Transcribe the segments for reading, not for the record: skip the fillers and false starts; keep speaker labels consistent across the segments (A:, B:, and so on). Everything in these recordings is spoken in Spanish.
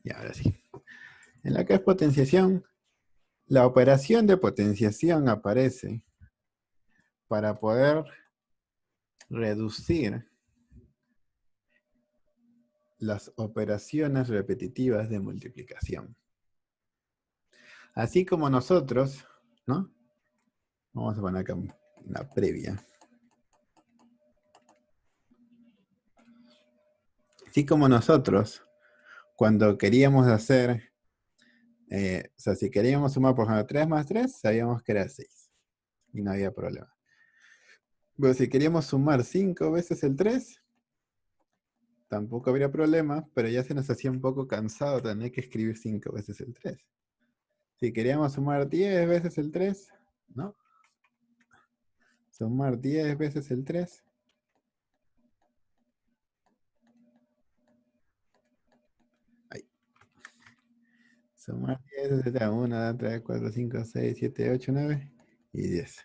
A: Y ahora sí. En la que es potenciación, la operación de potenciación aparece para poder reducir las operaciones repetitivas de multiplicación. Así como nosotros, ¿no? Vamos a poner acá una previa. Así como nosotros, cuando queríamos hacer, o sea, si queríamos sumar, por ejemplo, 3 más 3, sabíamos que era 6. Y no había problema. Pero si queríamos sumar 5 veces el 3, tampoco habría problema, pero ya se nos hacía un poco cansado tener que escribir 5 veces el 3. Si queríamos sumar 10 veces el 3, ¿no? Sumar 10 veces el 3. Ahí. Sumar 10 veces el 3. 1, 2, 3, 4, 5, 6, 7, 8, 9 y 10.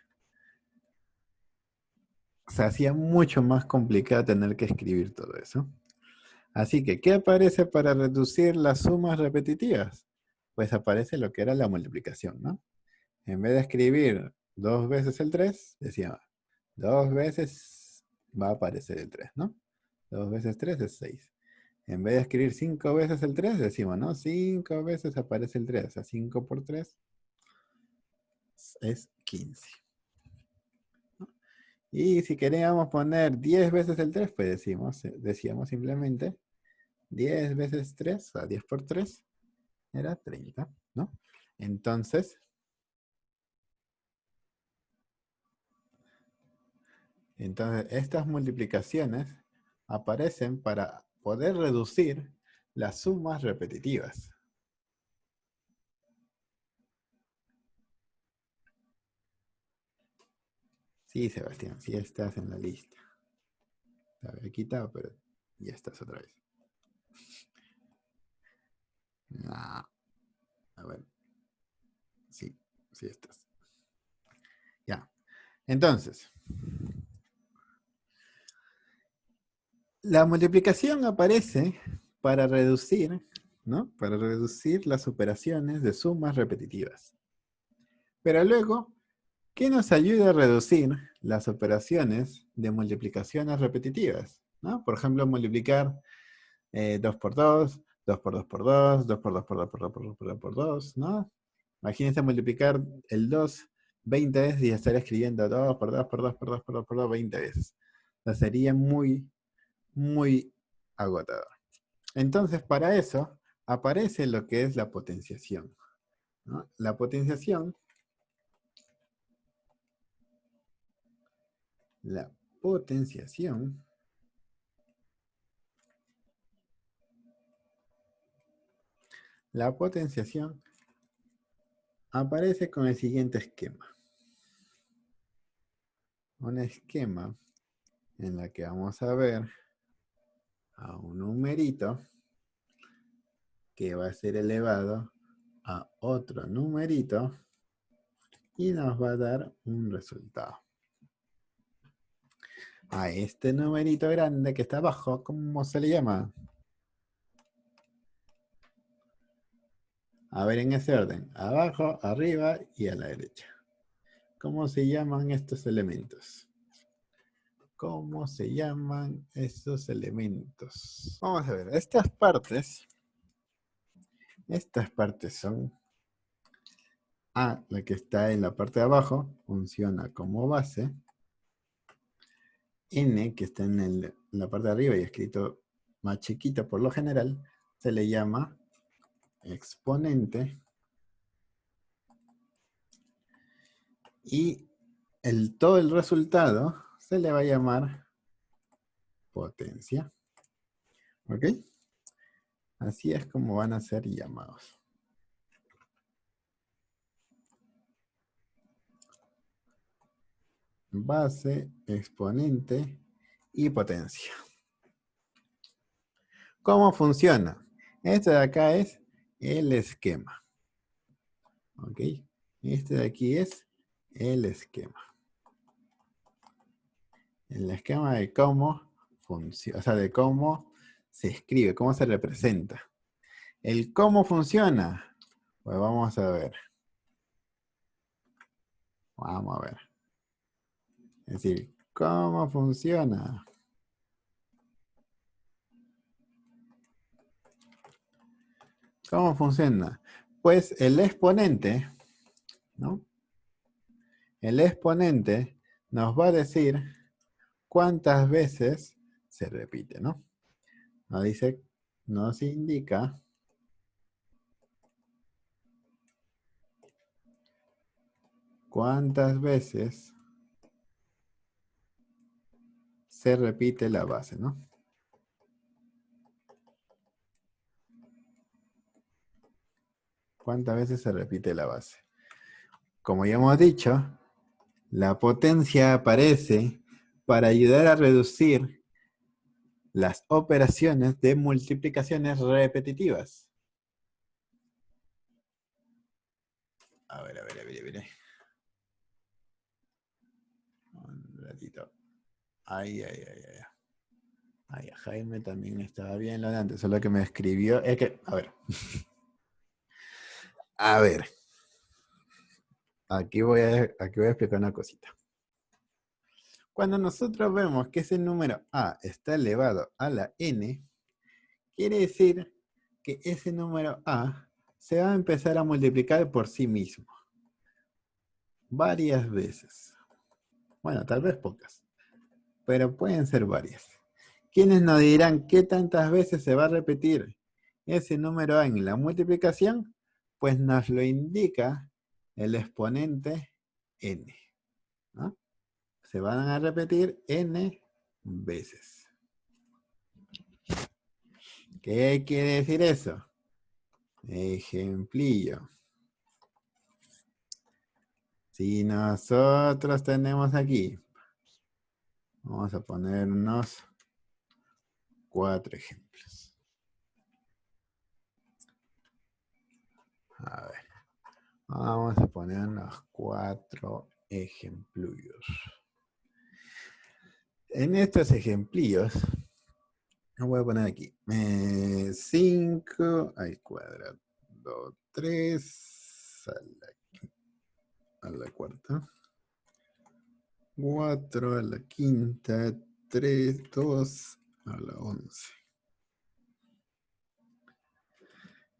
A: Se hacía mucho más complicado tener que escribir todo eso. Así que, ¿qué aparece para reducir las sumas repetitivas? Pues aparece lo que era la multiplicación, ¿no? En vez de escribir 2 veces el 3, decía 2 veces va a aparecer el 3, ¿no? 2 veces 3 es 6. En vez de escribir 5 veces el 3, decimos, ¿no? 5 veces aparece el 3. O sea, 5 por 3 es 15. ¿No? Y si queríamos poner 10 veces el 3, pues decíamos simplemente 10 veces 3, o sea, 10 por 3, era 30, ¿no? Entonces, estas multiplicaciones aparecen para poder reducir las sumas repetitivas. Sí, Sebastián, sí estás en la lista. Te había quitado, pero ya estás otra vez. No. A ver. Sí, sí estás. Ya. Entonces, la multiplicación aparece para reducir, ¿no? Para reducir las operaciones de sumas repetitivas. Pero luego, ¿qué nos ayuda a reducir las operaciones de multiplicaciones repetitivas? ¿No? Por ejemplo, multiplicar 2 por 2, 2 por 2 por 2, 2 por 2 por 2 por 2 por 2 por 2 por 2, ¿no? Imagínense multiplicar el 2 20 veces y estar escribiendo 2 por 2 por 2 por 2 por 2 por 2 20 veces. O sea, sería muy, muy agotador. Entonces, para eso aparece lo que es la potenciación, ¿no? La potenciación aparece con el siguiente esquema. Un esquema en la que vamos a ver a un numerito que va a ser elevado a otro numerito y nos va a dar un resultado. A este numerito grande que está abajo, ¿cómo se le llama? A ver en ese orden, abajo, arriba y a la derecha. ¿Cómo se llaman estos elementos? ¿Cómo se llaman estos elementos? Vamos a ver, estas partes son A, la que está en la parte de abajo, funciona como base. N, que está en la parte de arriba y escrito más chiquito por lo general, se le llama exponente. Y todo el resultado se le va a llamar potencia. ¿Ok? Así es como van a ser llamados. Base, exponente y potencia. ¿Cómo funciona? Este de acá es el esquema. ¿Ok? Este de aquí es el esquema. El esquema de cómo funciona, o sea, de cómo se escribe, cómo se representa. ¿El cómo funciona? Pues vamos a ver. Vamos a ver. Es decir, ¿cómo funciona? ¿Cómo funciona? Pues el exponente, ¿no? El exponente nos va a decir cuántas veces se repite, ¿no? Nos dice, nos indica cuántas veces se repite la base, ¿no? ¿Cuántas veces se repite la base? Como ya hemos dicho, la potencia aparece para ayudar a reducir las operaciones de multiplicaciones repetitivas. A ver. Un ratito. Ay. Ay, Jaime también estaba bien lo de antes, solo que me escribió. Es que, a ver. A ver. Aquí voy a explicar una cosita. Cuando nosotros vemos que ese número a está elevado a la n, quiere decir que ese número a se va a empezar a multiplicar por sí mismo. Varias veces. Bueno, tal vez pocas, pero pueden ser varias. ¿Quiénes nos dirán qué tantas veces se va a repetir ese número a en la multiplicación? Pues nos lo indica el exponente n, ¿no? Se van a repetir n veces. ¿Qué quiere decir eso? Ejemplillo. Si nosotros tenemos aquí, vamos a ponernos 4 ejemplos. A ver, vamos a ponernos 4 ejemplillos. En estos ejemplillos, lo voy a poner aquí. 5 al cuadrado, 3 a la cuarta, 4 a la quinta, 3, 2 a la 11.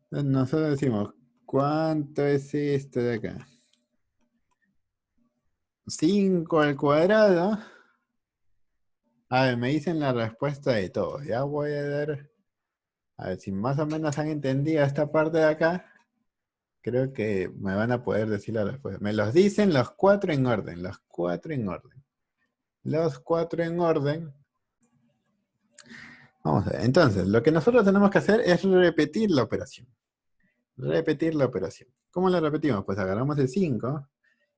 A: Entonces nosotros decimos, ¿cuánto es esto de acá? 5 al cuadrado. A ver, me dicen la respuesta de todos. Ya voy a ver. A ver, si más o menos han entendido esta parte de acá, creo que me van a poder decir la respuesta. Me los dicen los 4 en orden. Los 4 en orden. Los 4 en orden. Vamos a ver. Entonces, lo que nosotros tenemos que hacer es repetir la operación. Repetir la operación. ¿Cómo la repetimos? Pues agarramos el 5.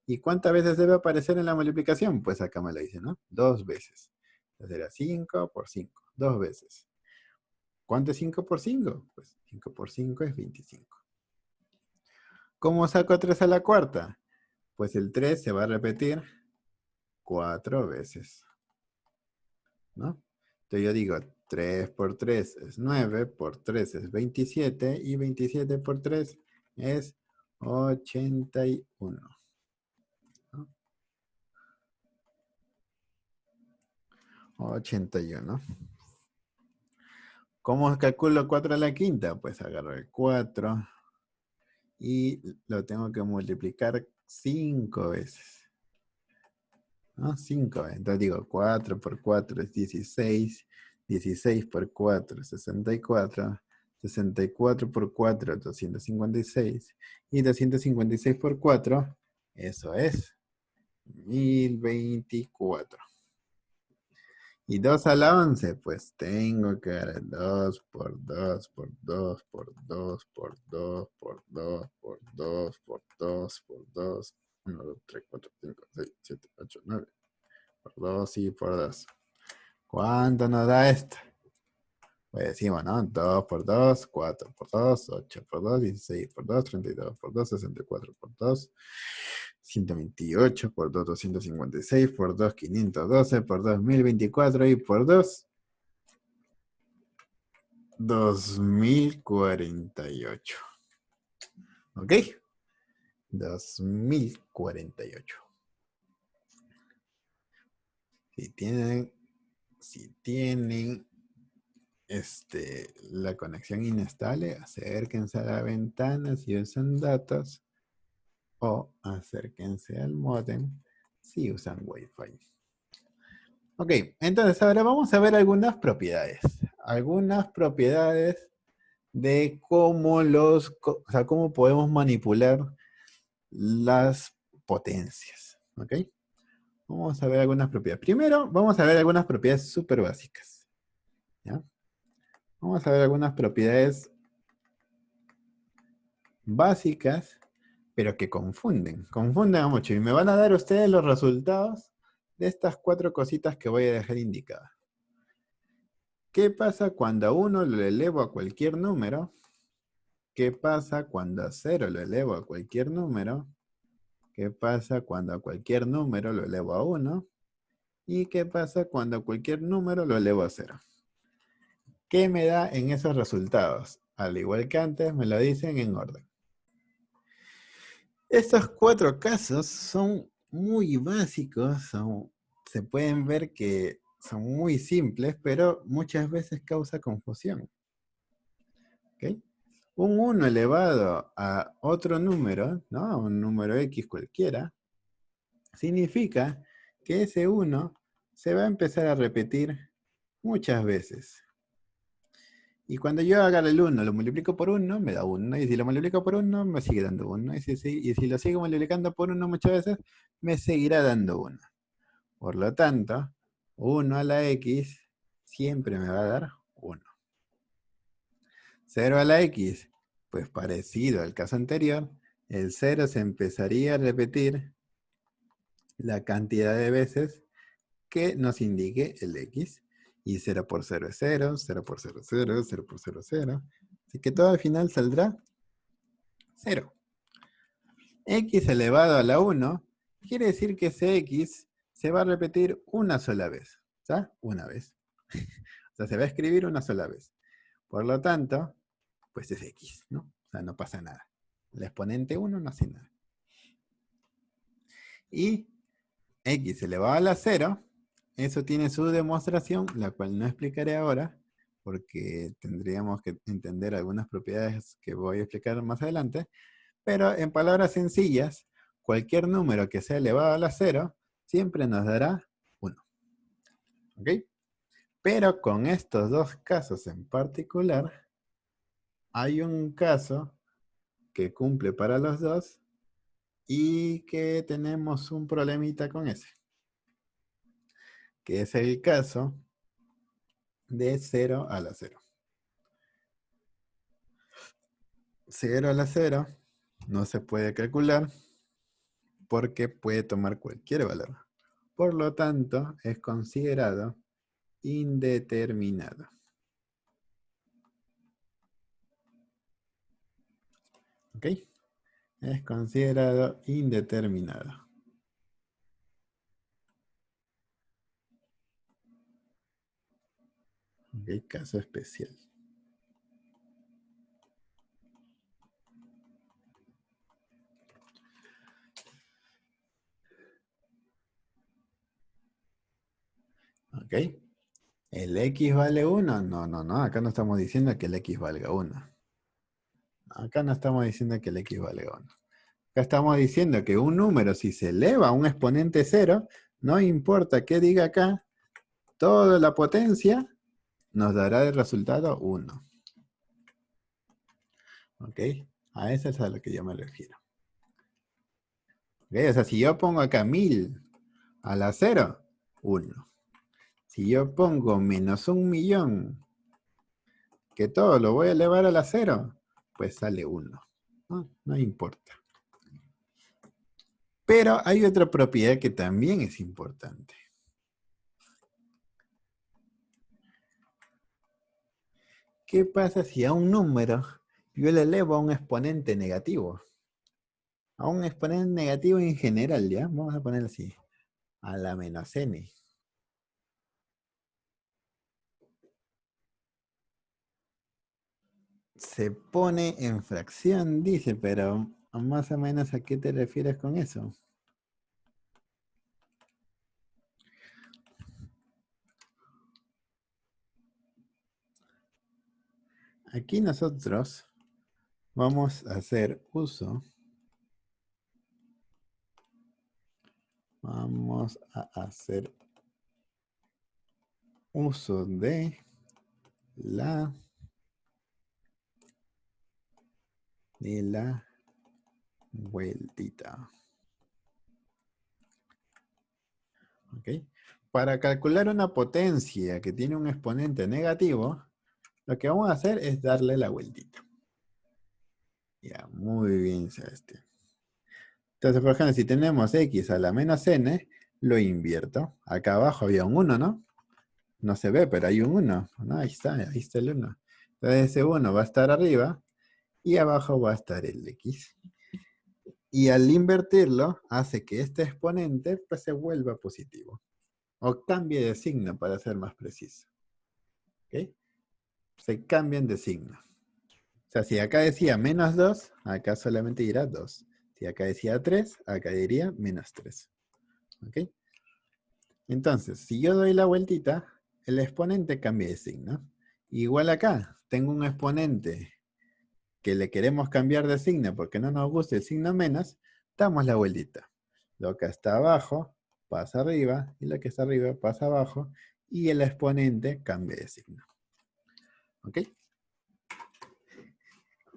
A: ¿Y cuántas veces debe aparecer en la multiplicación? Pues acá me lo dice, ¿no? 2 veces. Entonces era 5 por 5. 2 veces. ¿Cuánto es 5 por 5? Pues 5 por 5 es 25. ¿Cómo saco 3 a la cuarta? Pues el 3 se va a repetir 4 veces, ¿no? Entonces yo digo, 3 por 3 es 9, por 3 es 27, y 27 por 3 es 81. ¿No? 81. ¿Cómo calculo 4 a la quinta? Pues agarro el 4 y lo tengo que multiplicar 5 veces. ¿No? 5. Entonces digo, 4 por 4 es 16. 16 por 4 es 64. 64 por 4 es 256. Y 256 por 4, eso es 1024. Y 2 a la 11, pues tengo que dar 2 por 2 por 2 por 2 por 2 por 2 por 2 por 2 por 2. 1, 2, 3, 4, 5, 6, 7, 8, 9. Por 2 y por 2. ¿Cuánto nos da esto? Pues decimos, ¿no? 2 por 2, 4 por 2, 8 por 2, 16 por 2, 32 por 2, 64 por 2, 128 por 2, 256 por 2, 512 por 2, 1024 y por 2, 2048. ¿Ok? 2048. Si tienen la conexión inestable, acérquense a la ventana si usan datos o acérquense al módem si usan Wi-Fi. Ok, entonces ahora vamos a ver algunas propiedades. Algunas propiedades de cómo podemos manipular las potencias. ¿Ok? Vamos a ver algunas propiedades. Primero, vamos a ver algunas propiedades súper básicas. ¿Ya? Vamos a ver algunas propiedades básicas, pero que confunden. Confunden mucho. Y me van a dar ustedes los resultados de estas 4 cositas que voy a dejar indicadas. ¿Qué pasa cuando a 1 lo elevo a cualquier número? ¿Qué pasa cuando a 0 lo elevo a cualquier número? ¿Qué pasa cuando a cualquier número lo elevo a 1? ¿Y qué pasa cuando a cualquier número lo elevo a 0? ¿Qué me da en esos resultados? Al igual que antes, me lo dicen en orden. Estos 4 casos son muy básicos, se pueden ver que son muy simples, pero muchas veces causa confusión. ¿Ok? Un 1 elevado a otro número, ¿no? A un número X cualquiera, significa que ese 1 se va a empezar a repetir muchas veces. Y cuando yo agarro el 1, lo multiplico por 1, me da 1. Y si lo multiplico por 1, me sigue dando 1. Y si lo sigo multiplicando por 1 muchas veces, me seguirá dando 1. Por lo tanto, 1 a la X siempre me va a dar 1. 0 a la X, pues parecido al caso anterior, el 0 se empezaría a repetir la cantidad de veces que nos indique el X. Y 0 por 0 es 0, 0 por 0 es 0, 0 por 0 es 0. Así que todo al final saldrá 0. X elevado a la 1 quiere decir que ese X se va a repetir una sola vez. ¿Sabes? Una vez. O sea, se va a escribir una sola vez. Por lo tanto, pues es X, ¿no? O sea, no pasa nada. El exponente 1 no hace nada. Y X elevado a la 0, eso tiene su demostración, la cual no explicaré ahora, porque tendríamos que entender algunas propiedades que voy a explicar más adelante. Pero en palabras sencillas, cualquier número que sea elevado a la 0 siempre nos dará 1. ¿Ok? Pero con estos 2 casos en particular, hay un caso que cumple para los 2 y que tenemos un problemita con ese, que es el caso de 0 a la 0. 0 a la 0 no se puede calcular porque puede tomar cualquier valor. Por lo tanto, es considerado indeterminado. ¿Ok? Es considerado indeterminado. ¿Ok? Caso especial. ¿Ok? ¿El X vale 1? No, no, no. Acá no estamos diciendo que el X valga 1. Acá no estamos diciendo que el X valga 1. Acá estamos diciendo que un número, si se eleva a un exponente 0, no importa qué diga acá, toda la potencia nos dará de resultado 1. ¿Ok? A eso es a lo que yo me refiero. ¿Ok? O sea, si yo pongo acá 1000 a la 0, 1. Si yo pongo menos 1.000.000, que todo lo voy a elevar a la 0, pues sale 1. No importa. Pero hay otra propiedad que también es importante. ¿Qué pasa si a un número yo le elevo a un exponente negativo? A un exponente negativo en general, ¿ya? Vamos a ponerlo así. A la menos n. se pone en fracción, dice, pero más o menos ¿a qué te refieres con eso? Aquí nosotros vamos a hacer uso. Vamos a hacer uso de la vueltita. ¿Ok? Para calcular una potencia que tiene un exponente negativo, lo que vamos a hacer es darle la vueltita. Ya, muy bien, Sebastián. Entonces, por ejemplo, si tenemos x a la menos n, lo invierto. Acá abajo había un 1, ¿no? No se ve, pero hay un 1. ¿No? Ahí está el 1. Entonces ese 1 va a estar arriba y abajo va a estar el x. Y al invertirlo, hace que este exponente pues, se vuelva positivo. O cambie de signo, para ser más preciso. ¿Ok? Se cambian de signo. O sea, si acá decía menos 2, acá solamente dirá 2. Si acá decía 3, acá diría menos 3. ¿Ok? Entonces, si yo doy la vueltita, el exponente cambia de signo. Igual acá, tengo un exponente que le queremos cambiar de signo porque no nos gusta el signo menos, damos la vueltita. Lo que está abajo pasa arriba y lo que está arriba pasa abajo y el exponente cambia de signo. ¿Ok?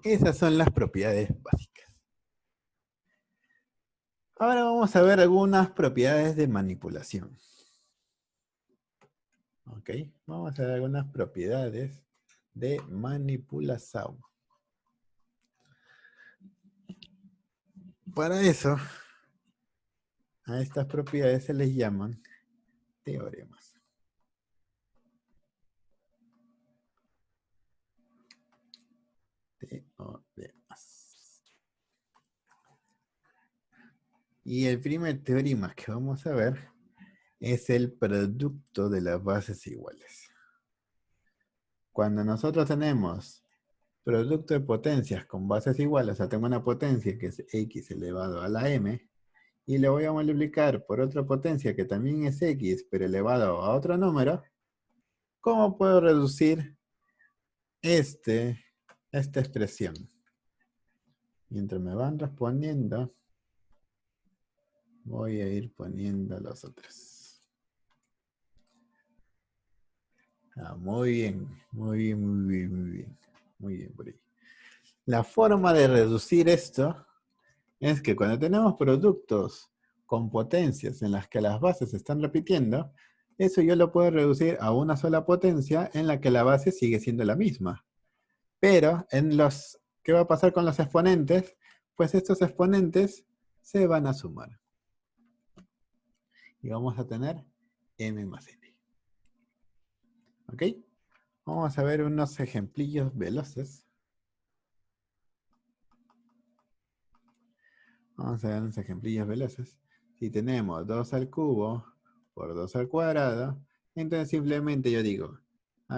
A: Esas son las propiedades básicas. Ahora vamos a ver algunas propiedades de manipulación. ¿Ok? Vamos a ver algunas propiedades de manipulación. Para eso, a estas propiedades se les llaman teoremas. Teoremas. Y el primer teorema que vamos a ver es el producto de las bases iguales. Cuando nosotros tenemos producto de potencias con bases iguales, o sea, tengo una potencia que es x elevado a la m, y le voy a multiplicar por otra potencia que también es x, pero elevado a otro número, ¿cómo puedo reducir esta expresión? Mientras me van respondiendo, voy a ir poniendo los otros. Muy bien, muy bien, muy bien, muy bien. Muy bien por ahí. La forma de reducir esto es que cuando tenemos productos con potencias en las que las bases se están repitiendo, eso yo lo puedo reducir a una sola potencia en la que la base sigue siendo la misma. Pero ¿qué va a pasar con los exponentes? Pues estos exponentes se van a sumar. Y vamos a tener m más n. ¿Ok? Vamos a ver unos ejemplillos veloces. Vamos a ver unos ejemplillos veloces. Si tenemos 2 al cubo por 2 al cuadrado, entonces simplemente yo digo,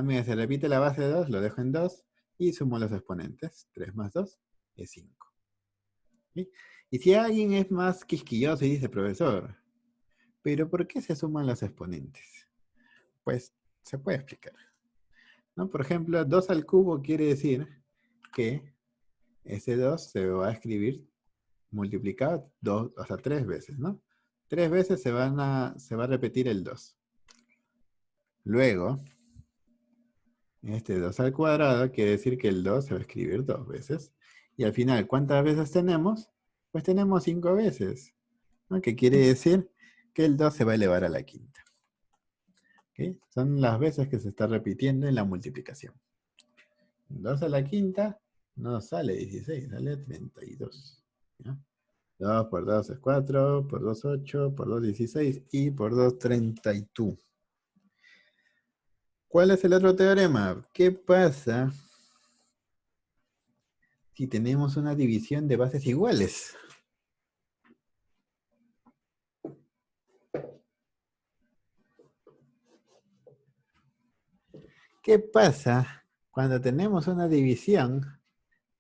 A: mira, se repite la base de 2, lo dejo en 2 y sumo los exponentes. 3 más 2 es 5. ¿Sí? Y si alguien es más quisquilloso y dice, profesor, ¿pero por qué se suman los exponentes? Pues se puede explicar. ¿No? Por ejemplo, 2 al cubo quiere decir que ese 2 se va a escribir multiplicado 3 veces, ¿no? 3 veces se va a repetir el 2. Luego, este 2 al cuadrado quiere decir que el 2 se va a escribir 2 veces. Y al final, ¿cuántas veces tenemos? Pues tenemos 5 veces, ¿no? Que quiere decir que el 2 se va a elevar a la quinta. ¿Okay? Son las veces que se está repitiendo en la multiplicación. 2 a la quinta no sale 16, sale 32. ¿Ya? 2 por 2 es 4, por 2 8, por 2 16 y por 2 32. ¿Cuál es el otro teorema? ¿Qué pasa si tenemos una división de bases iguales? ¿Qué pasa Cuando tenemos una división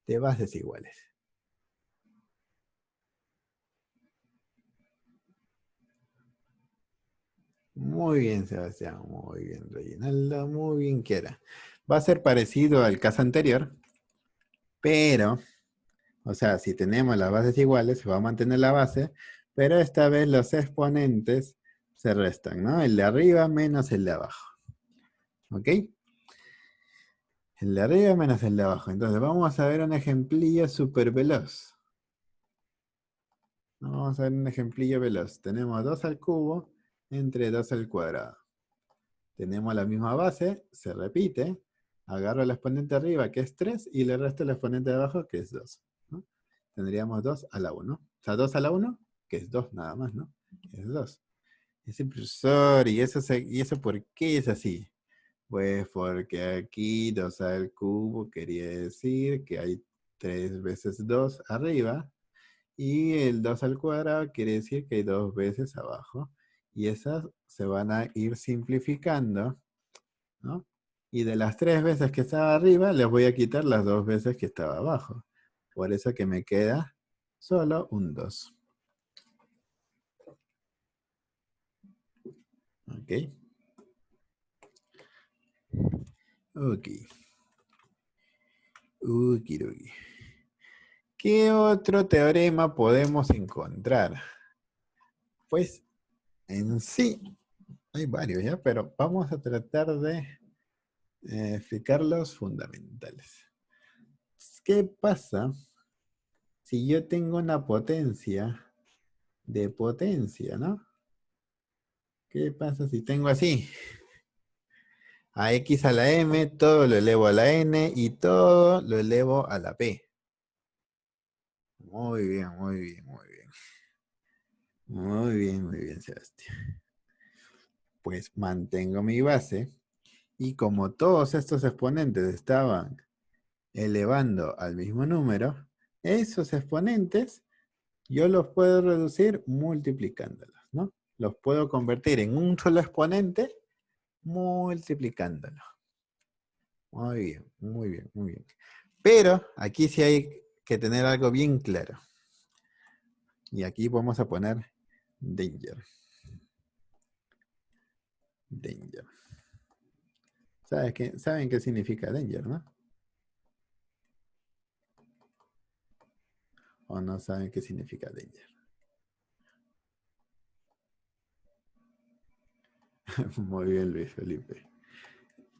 A: de bases iguales. Muy bien, Sebastián, muy bien, Reginaldo, muy bien, Kiera. Va a ser parecido al caso anterior, pero, o sea, si tenemos las bases iguales, se va a mantener la base, pero esta vez los exponentes se restan, ¿no? El de arriba menos el de abajo. ¿Ok? El de arriba menos el de abajo. Entonces vamos a ver un ejemplillo súper veloz. Vamos a ver un ejemplillo veloz. Tenemos 2 al cubo entre 2 al cuadrado. Tenemos la misma base, se repite. Agarro el exponente arriba, que es 3, y le resto el exponente de abajo, que es 2, ¿no? Tendríamos 2 a la 1. O sea, 2 a la 1, que es 2 nada más, ¿no? Es 2. Ese profesor, ¿y eso por qué es así? Pues porque aquí 2 al cubo quería decir que hay 3 veces 2 arriba, y el 2 al cuadrado quiere decir que hay 2 veces abajo. Y esas se van a ir simplificando, ¿no? Y de las 3 veces que estaba arriba, les voy a quitar las 2 veces que estaba abajo. Por eso que me queda solo un 2. ¿Ok? Ok. Okidoki. ¿Qué otro teorema podemos encontrar? Pues en sí hay varios, ¿ya? Pero vamos a tratar de explicar los fundamentales. ¿Qué pasa si yo tengo una potencia de potencia, ¿no? ¿Qué pasa si tengo así? A x a la m, todo lo elevo a la n y todo lo elevo a la p. Muy bien, muy bien, muy bien. Muy bien, Sebastián. Pues mantengo mi base y como todos estos exponentes estaban elevando al mismo número, esos exponentes yo los puedo reducir multiplicándolos, ¿no? Los puedo convertir en un solo exponente multiplicándolo. Muy bien, muy bien, muy bien. Pero aquí sí hay que tener algo bien claro. Y aquí vamos a poner danger. Danger. ¿Saben qué significa danger, no? ¿O no saben qué significa danger? Muy bien, Luis Felipe.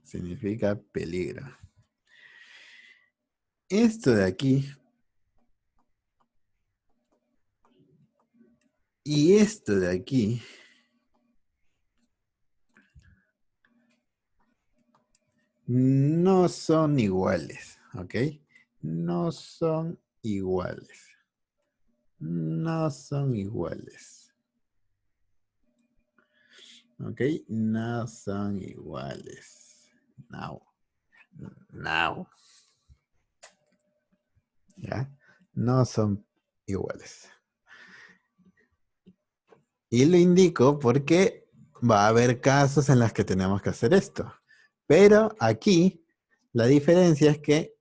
A: Significa peligro. Esto de aquí y esto de aquí no son iguales, ¿ok? No son iguales. No son iguales. ¿Ok? No son iguales. Now. Now. ¿Ya? No son iguales. Y lo indico porque va a haber casos en los que tenemos que hacer esto. Pero aquí la diferencia es que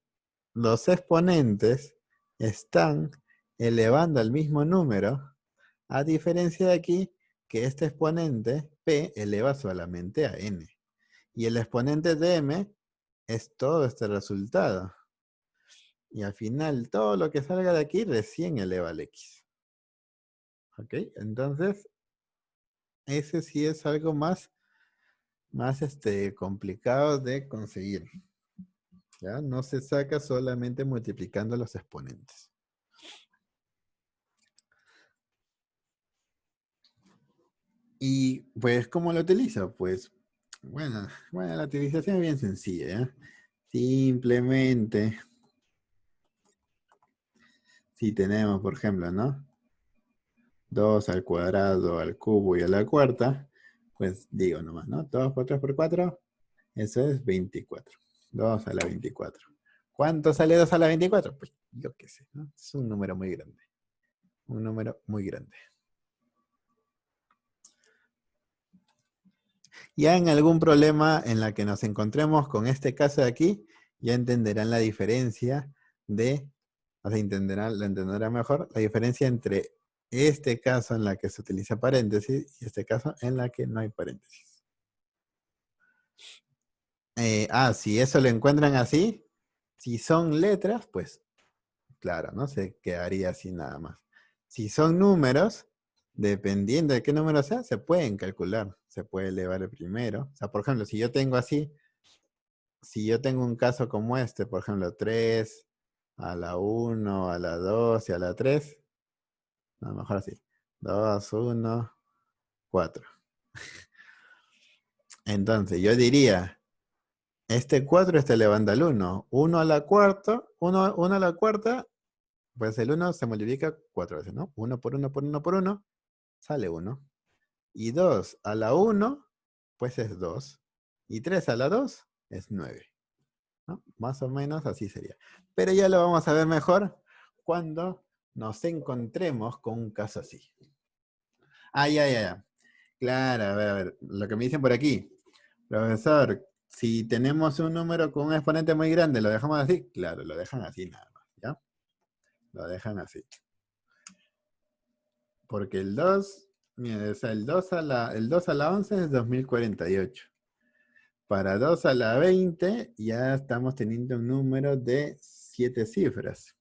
A: los exponentes están elevando al mismo número, a diferencia de aquí que este exponente p eleva solamente a n. Y el exponente de m es todo este resultado. Y al final todo lo que salga de aquí recién eleva al x. ¿Ok? Entonces, ese sí es algo más complicado de conseguir. ¿Ya? No se saca solamente multiplicando los exponentes. Y pues, ¿cómo lo utilizo? Pues, bueno, la utilización es bien sencilla, ¿ya? Simplemente, si tenemos, por ejemplo, ¿no? 2 al cuadrado, al cubo y a la cuarta, pues digo nomás, ¿no? 2 por 3 por 4, eso es 24. 2 a la 24. ¿Cuánto sale 2 a la 24? Pues yo qué sé, ¿no? Es un número muy grande. Un número muy grande. Ya en algún problema en la que nos encontremos con este caso de aquí, ya entenderán la diferencia de, o sea, la entenderán mejor la diferencia entre este caso en la que se utiliza paréntesis y este caso en la que no hay paréntesis. Si eso lo encuentran así, si son letras, pues claro, ¿no? Se quedaría así nada más. Si son números, dependiendo de qué número sea, se pueden calcular. Se puede elevar el primero. O sea, por ejemplo, si yo tengo así, si yo tengo un caso como este, por ejemplo, 3 a la 1, a la 2 y a la 3, a lo mejor así. 2, 1, 4. Entonces, yo diría, este 4 está elevando al 1. 1 a la cuarta, 1 a la cuarta, pues el 1 se multiplica 4 veces, ¿no? 1 por 1 por 1 por 1, sale 1. Y 2 a la 1, pues es 2. Y 3 a la 2 es 9. ¿No? Más o menos así sería. Pero ya lo vamos a ver mejor cuando nos encontremos con un caso así. Ya. Claro, a ver, lo que me dicen por aquí. Profesor, si tenemos un número con un exponente muy grande, ¿lo dejamos así? Claro, lo dejan así nada más, ¿ya? Lo dejan así. Porque el 2, mira, o sea, el 2 a la 11 es 2048. Para 2 a la 20 ya estamos teniendo un número de 7 cifras.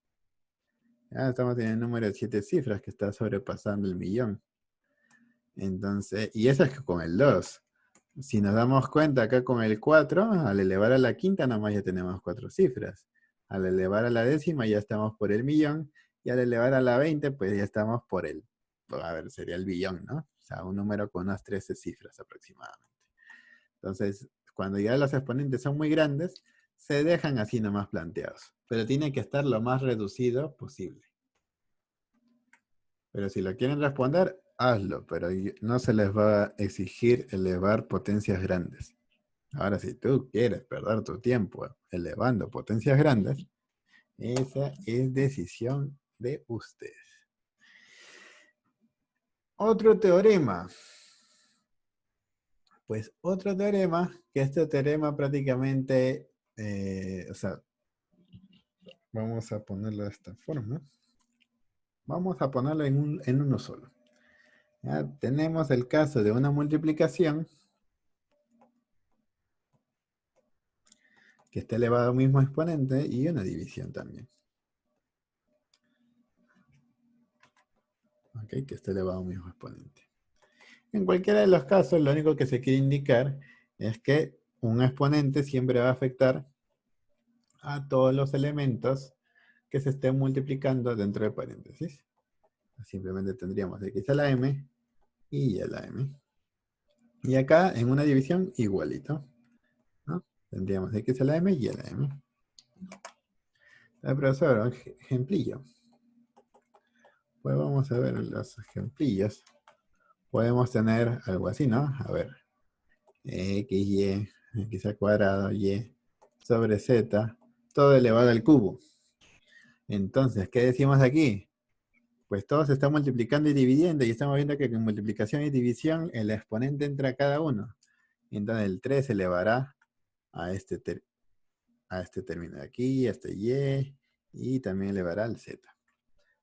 A: Ya estamos teniendo un número de 7 cifras que está sobrepasando el millón. Entonces, y eso es con el 2. Si nos damos cuenta acá con el 4, al elevar a la quinta nomás ya tenemos 4 cifras. Al elevar a la décima ya estamos por el millón. Y al elevar a la 20, pues ya estamos por el, a ver, sería el billón, ¿no? O sea, un número con unas 13 cifras aproximadamente. Entonces, cuando ya los exponentes son muy grandes, se dejan así nomás planteados. Pero tiene que estar lo más reducido posible. Pero si lo quieren responder, hazlo, pero no se les va a exigir elevar potencias grandes. Ahora, si tú quieres perder tu tiempo elevando potencias grandes, esa es decisión de ustedes. Otro teorema. Pues otro teorema, que este teorema prácticamente, o sea, vamos a ponerlo de esta forma. Vamos a ponerlo en uno solo. ¿Ya? Tenemos el caso de una multiplicación que está elevado al mismo exponente y una división también. ¿Ok? Que está elevado al mismo exponente. En cualquiera de los casos, lo único que se quiere indicar es que un exponente siempre va a afectar a todos los elementos que se estén multiplicando dentro de paréntesis. Simplemente tendríamos x a la m y y a la m. Y acá en una división igualito, ¿no? Tendríamos x a la m y a la m. Profesor, un ejemplillo. Pues vamos a ver los ejemplillos. Podemos tener algo así, ¿no? A ver, x al cuadrado, y sobre z, todo elevado al cubo. Entonces, ¿qué decimos aquí? Pues todo se está multiplicando y dividiendo, y estamos viendo que con multiplicación y división el exponente entra a cada uno. Entonces el 3 se elevará a este término de aquí, a este y también elevará al z.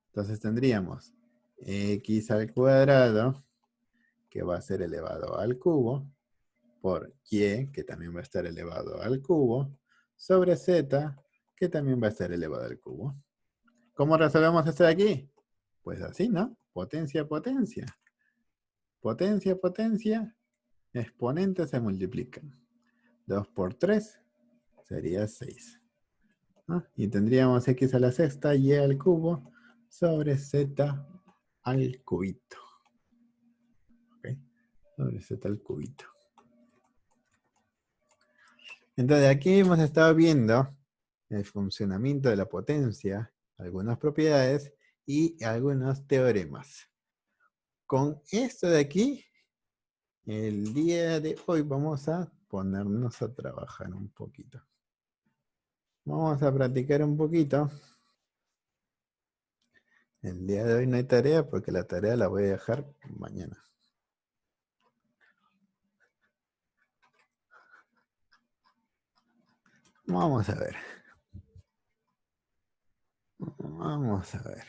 A: Entonces tendríamos x al cuadrado, que va a ser elevado al cubo, por y, que también va a estar elevado al cubo, sobre z, que también va a estar elevado al cubo. ¿Cómo resolvemos esto de aquí? Pues así, ¿no? Potencia, potencia. Potencia, potencia. Exponentes se multiplican. 2 por 3 sería 6. ¿No? Y tendríamos x a la sexta, y al cubo, sobre z al cubito. ¿Ok? Sobre z al cubito. Entonces aquí hemos estado viendo el funcionamiento de la potencia, algunas propiedades y algunos teoremas. Con esto de aquí, el día de hoy vamos a ponernos a trabajar un poquito. Vamos a practicar un poquito. El día de hoy no hay tarea porque la tarea la voy a dejar mañana. Vamos a ver. Vamos a ver.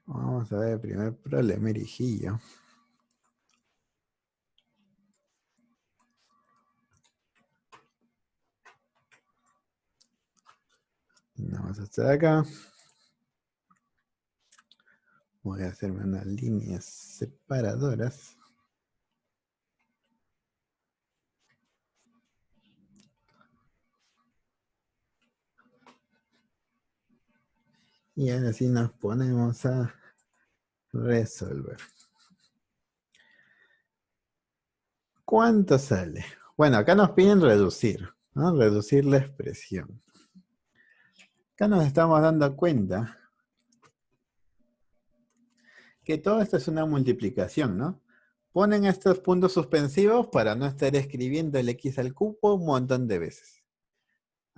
A: Vamos a ver el primer problema, erijillo. Vamos a estar acá. Voy a hacerme unas líneas separadoras. Y ahora sí nos ponemos a resolver. ¿Cuánto sale? Bueno, acá nos piden reducir, ¿no? Reducir la expresión. Acá nos estamos dando cuenta que todo esto es una multiplicación, ¿no? Ponen estos puntos suspensivos para no estar escribiendo el x al cubo un montón de veces.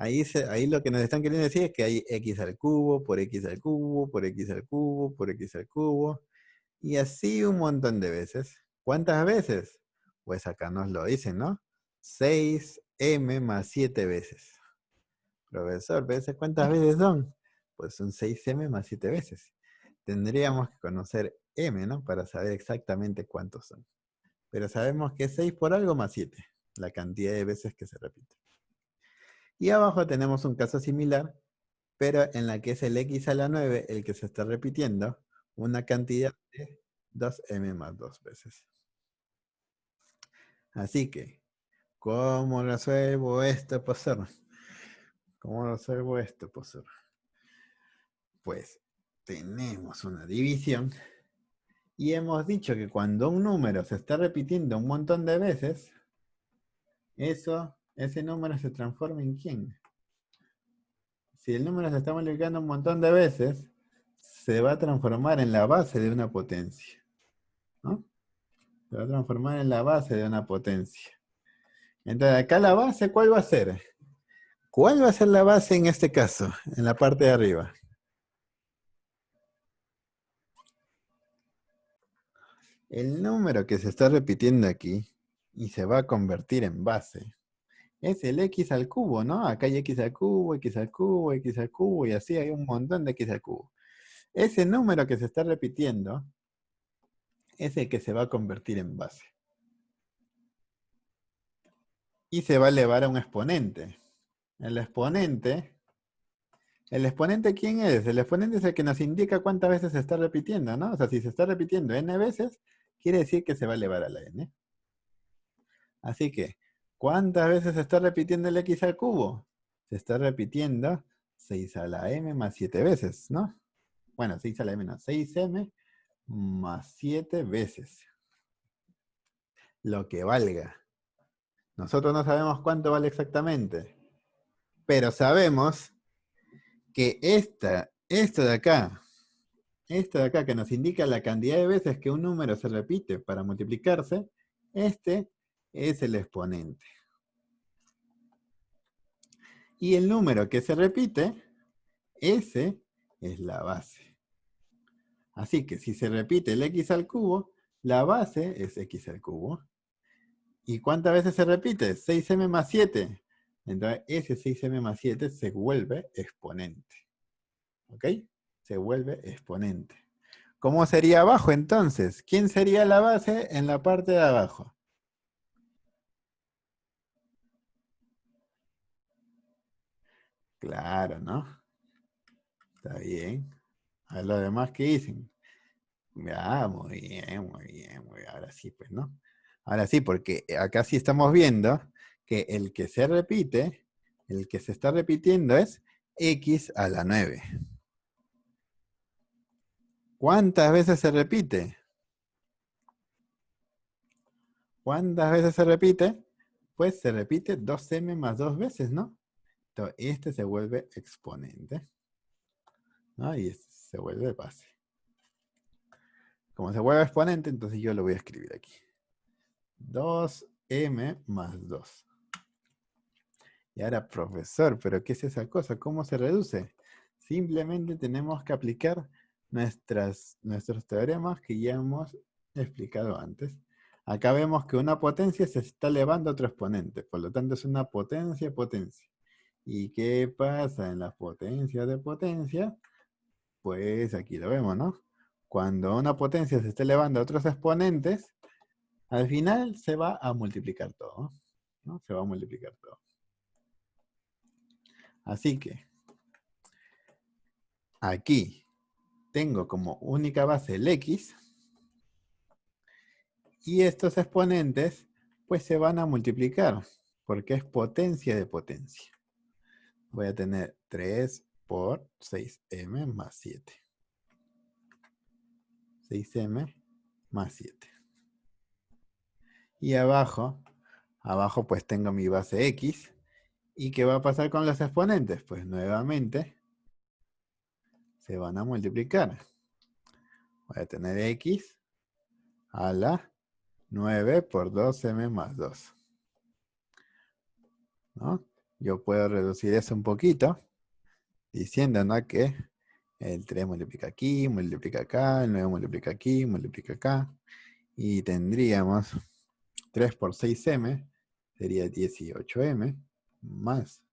A: Ahí lo que nos están queriendo decir es que hay x al cubo, por x al cubo, por x al cubo, por x al cubo, y así un montón de veces. ¿Cuántas veces? Pues acá nos lo dicen, ¿no? 6m más 7 veces. Profesor, ¿veces cuántas veces son? Pues son 6m más 7 veces. Tendríamos que conocer m, ¿no? Para saber exactamente cuántos son. Pero sabemos que es 6 por algo más 7, la cantidad de veces que se repite. Y abajo tenemos un caso similar, pero en la que es el x a la 9 el que se está repitiendo, una cantidad de 2m más 2 veces. Así que, ¿cómo resuelvo esto, profesor? ¿Cómo resuelvo esto, profesor? Pues tenemos una división y hemos dicho que cuando un número se está repitiendo un montón de veces, ese número se transforma en ¿quién? Si el número se está multiplicando un montón de veces, se va a transformar en la base de una potencia, ¿no? Se va a transformar en la base de una potencia. Entonces, acá la base, ¿cuál va a ser? ¿Cuál va a ser la base en este caso? En la parte de arriba. El número que se está repitiendo aquí y se va a convertir en base es el x al cubo, ¿no? Acá hay x al cubo, x al cubo, x al cubo y así hay un montón de x al cubo. Ese número que se está repitiendo es el que se va a convertir en base. Y se va a elevar a un exponente. El exponente, ¿quién es? El exponente es el que nos indica cuántas veces se está repitiendo, ¿no? O sea, si se está repitiendo n veces, quiere decir que se va a elevar a la n. Así que, ¿cuántas veces se está repitiendo el x al cubo? Se está repitiendo 6 a la m más 7 veces, ¿no? Bueno, 6 a la m no, 6m más 7 veces. Lo que valga. Nosotros no sabemos cuánto vale exactamente, pero sabemos que esto de acá que nos indica la cantidad de veces que un número se repite para multiplicarse, este es el exponente. Y el número que se repite, ese es la base. Así que si se repite el x al cubo, la base es x al cubo. ¿Y cuántas veces se repite? 6m más 7. Entonces ese 6m más 7 se vuelve exponente. ¿Ok? Se vuelve exponente. ¿Cómo sería abajo entonces? ¿Quién sería la base en la parte de abajo? Claro, ¿no? Está bien. A lo demás que dicen. Ya, muy bien, muy bien, muy bien. Ahora sí, pues, ¿no? Ahora sí, porque acá sí estamos viendo que el que se repite, el que se está repitiendo es x a la 9. ¿Cuántas veces se repite? ¿Cuántas veces se repite? Pues se repite 2m más 2 veces, ¿no? Entonces, este se vuelve exponente, ¿no? Y este se vuelve base. Como se vuelve exponente, entonces yo lo voy a escribir aquí. 2m más 2. Y ahora, profesor, ¿pero qué es esa cosa? ¿Cómo se reduce? Simplemente tenemos que aplicar nuestros teoremas que ya hemos explicado antes. Acá vemos que una potencia se está elevando a otro exponente. Por lo tanto, es una potencia, potencia. ¿Y qué pasa en las potencias de potencia? Pues aquí lo vemos, ¿no? Cuando una potencia se está elevando a otros exponentes, al final se va a multiplicar todo, ¿no? Se va a multiplicar todo. Así que aquí tengo como única base el x y estos exponentes pues se van a multiplicar porque es potencia de potencia. Voy a tener 3 por 6m más 7. 6m más 7. Y abajo pues tengo mi base x. ¿Y qué va a pasar con los exponentes? Pues nuevamente se van a multiplicar. Voy a tener x a la 9 por 2m más 2. ¿No? Yo puedo reducir eso un poquito diciendo, ¿no?, que el 3 multiplica aquí, multiplica acá, el 9 multiplica aquí, multiplica acá. Y tendríamos 3 por 6m sería 18m más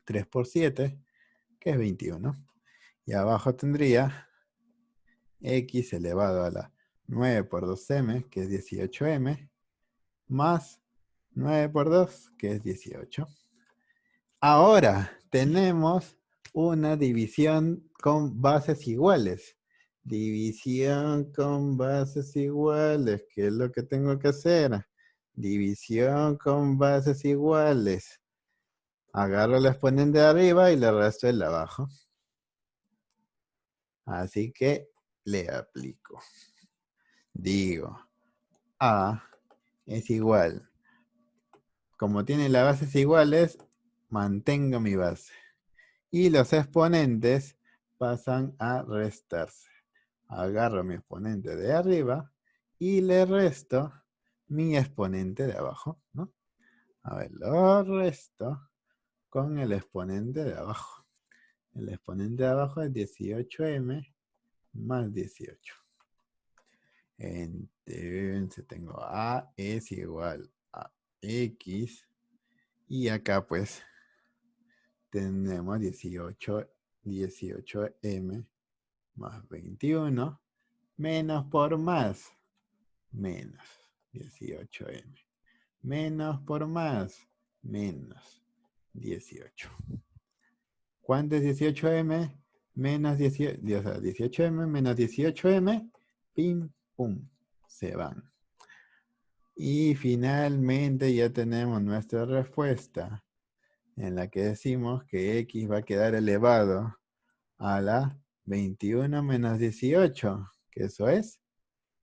A: 3 por 7, que es 21. Y abajo tendría x elevado a la 9 por 2m, que es 18m, más 9 por 2, que es 18. Ahora tenemos una división con bases iguales. División con bases iguales. ¿Qué es lo que tengo que hacer? División con bases iguales. Agarro el exponente de arriba y le resto el de abajo. Así que le aplico. Digo, A es igual. Como tiene las bases iguales, mantengo mi base. Y los exponentes pasan a restarse. Agarro mi exponente de arriba y le resto mi exponente de abajo, ¿no? A ver, lo resto con el exponente de abajo. El exponente de abajo es 18m más 18. Entonces tengo A es igual a X. Y acá pues tenemos 18m más 21 menos por más, menos 18m. Menos por más, menos 18. ¿Cuánto es 18m? Menos 18, o sea, 18m menos 18m, pim, pum, se van. Y finalmente ya tenemos nuestra respuesta, en la que decimos que x va a quedar elevado a la 21 menos 18, que eso es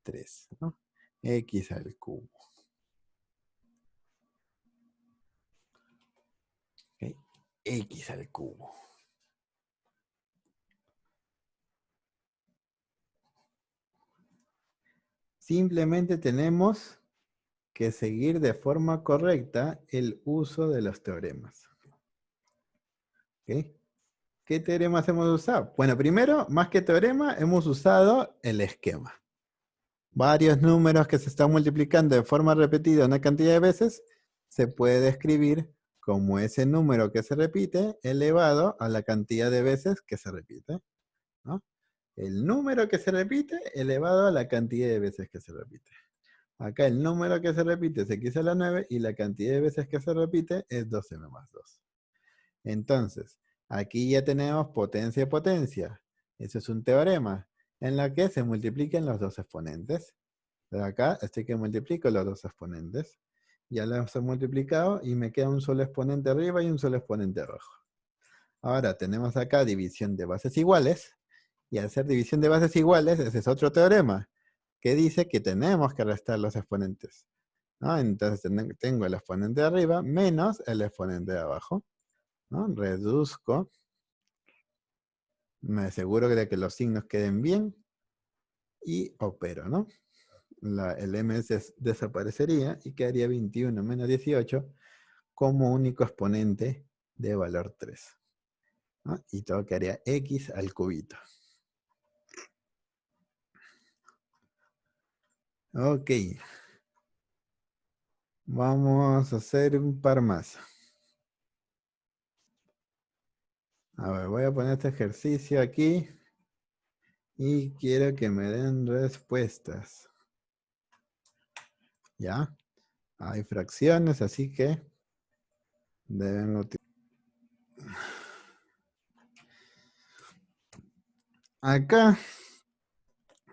A: 3, ¿no? X al cubo. ¿Okay? X al cubo. Simplemente tenemos que seguir de forma correcta el uso de los teoremas. ¿Okay? ¿Qué teoremas hemos usado? Bueno, primero, más que teorema, hemos usado el esquema. Varios números que se están multiplicando de forma repetida una cantidad de veces, se puede escribir como ese número que se repite elevado a la cantidad de veces que se repite, ¿no? El número que se repite elevado a la cantidad de veces que se repite. Acá el número que se repite es x a la 9 y la cantidad de veces que se repite es 2m más 2. Entonces, aquí ya tenemos potencia y potencia. Eso es un teorema en la que se multiplican los dos exponentes. Pero acá estoy que multiplico los dos exponentes. Ya los he multiplicado y me queda un solo exponente arriba y un solo exponente abajo. Ahora tenemos acá división de bases iguales. Y al hacer división de bases iguales, ese es otro teorema que dice que tenemos que restar los exponentes, ¿no? Entonces tengo el exponente de arriba menos el exponente de abajo, ¿no? Reduzco, me aseguro de que los signos queden bien y opero, ¿no? El ms desaparecería y quedaría 21 menos 18 como único exponente de valor 3, ¿no? Y todo quedaría x al cubito. Ok. Vamos a hacer un par más. A ver, voy a poner este ejercicio aquí. Y quiero que me den respuestas. ¿Ya? Hay fracciones, así que deben utilizar. Acá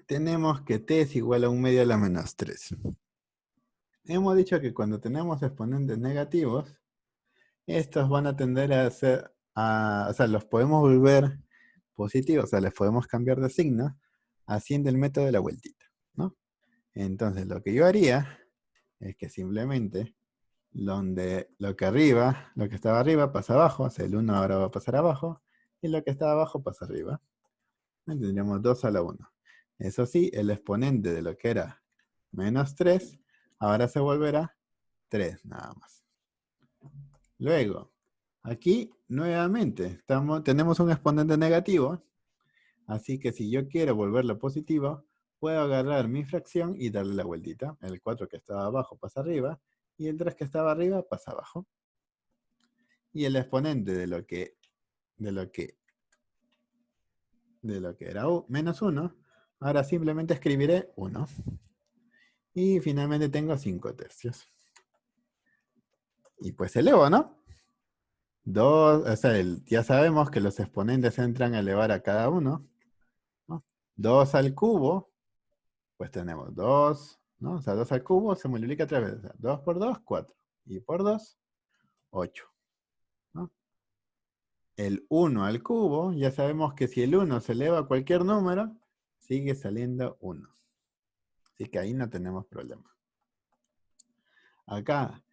A: tenemos que t es igual a 1/2 a la menos 3. Hemos dicho que cuando tenemos exponentes negativos, estos van a tender a ser, o sea, los podemos volver positivos, o sea, les podemos cambiar de signo haciendo el método de la vueltita, ¿no? Entonces, lo que yo haría es que simplemente lo que estaba arriba pasa abajo, o sea, el 1 ahora va a pasar abajo, y lo que estaba abajo pasa arriba. Tendríamos 2 a la 1. Eso sí, el exponente de lo que era menos 3, ahora se volverá 3 nada más. Luego, aquí nuevamente tenemos un exponente negativo, así que si yo quiero volverlo positivo, puedo agarrar mi fracción y darle la vueltita. El 4 que estaba abajo pasa arriba, y el 3 que estaba arriba pasa abajo. Y el exponente de lo que era menos 1, ahora simplemente escribiré 1. Y finalmente tengo 5 tercios. Y pues elevo, ¿no? 2, o sea, ya sabemos que los exponentes entran a elevar a cada uno, ¿no? 2 al cubo, pues tenemos 2, ¿no? O sea, 2 al cubo se multiplica 3 veces. 2 por 2, 4. Y por 2, 8. ¿No? El 1 al cubo, ya sabemos que si el 1 se eleva a cualquier número, sigue saliendo 1. Así que ahí no tenemos problema. Acá,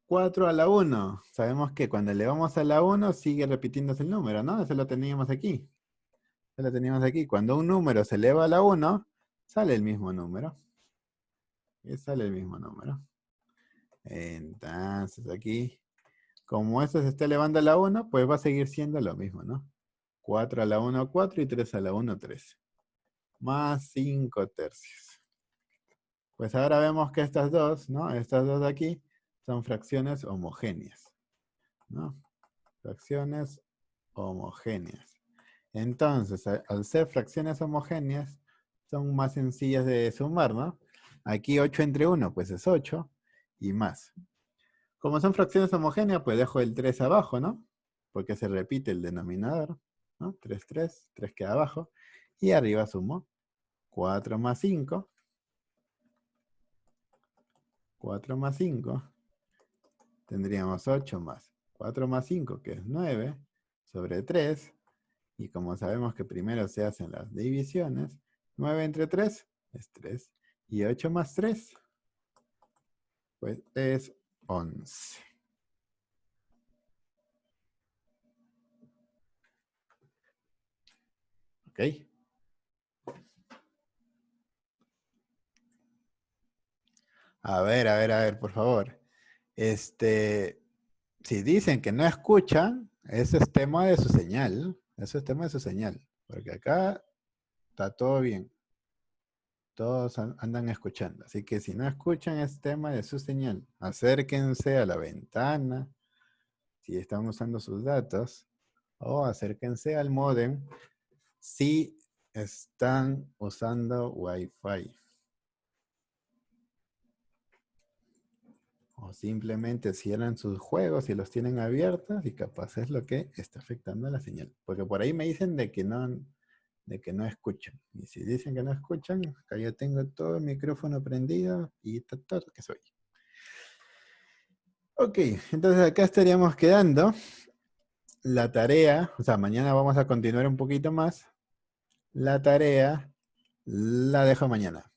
A: 4 a la 1. Sabemos que cuando elevamos a la 1 sigue repitiéndose el número, ¿no? Eso lo teníamos aquí. Eso lo teníamos aquí. Cuando un número se eleva a la 1, sale el mismo número. Y sale el mismo número. Entonces aquí, como esto se está elevando a la 1, pues va a seguir siendo lo mismo, ¿no? 4 a la 1, 4 y 3 a la 1, 3. Más 5 tercios. Pues ahora vemos que estas dos, ¿no? Estas dos de aquí son fracciones homogéneas, ¿no? Fracciones homogéneas. Entonces, al ser fracciones homogéneas, son más sencillas de sumar, ¿no? Aquí 8 entre 1, pues es 8 y más. Como son fracciones homogéneas, pues dejo el 3 abajo, ¿no? Porque se repite el denominador, ¿no? 3, 3, 3 queda abajo. Y arriba sumo 4 más 5. 4 más 5. Tendríamos 8 más 4 más 5, que es 9, sobre 3. Y como sabemos que primero se hacen las divisiones, 9 entre 3 es 3. Y 8 más 3, pues es 11. ¿Ok? A ver, por favor. Si dicen que no escuchan, eso es tema de su señal. Eso es tema de su señal. Porque acá está todo bien. Todos andan escuchando. Así que si no escuchan es tema de su señal. Acérquense a la ventana si están usando sus datos. O acérquense al módem si están usando Wi-Fi. O simplemente cierran sus juegos y los tienen abiertos y capaz es lo que está afectando a la señal. Porque por ahí me dicen de que no escuchan. Y si dicen que no escuchan, acá yo tengo todo el micrófono prendido y todo que soy. Ok, entonces acá estaríamos quedando. La tarea, o sea, mañana vamos a continuar un poquito más. La tarea la dejo mañana.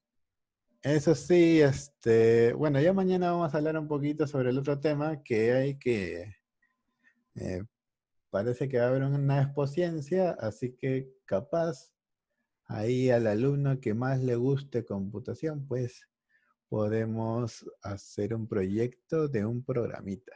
A: Eso sí, bueno, ya mañana vamos a hablar un poquito sobre el otro tema que hay que, eh, parece que va a haber una expociencia, así que capaz ahí al alumno que más le guste computación, pues podemos hacer un proyecto de un programita.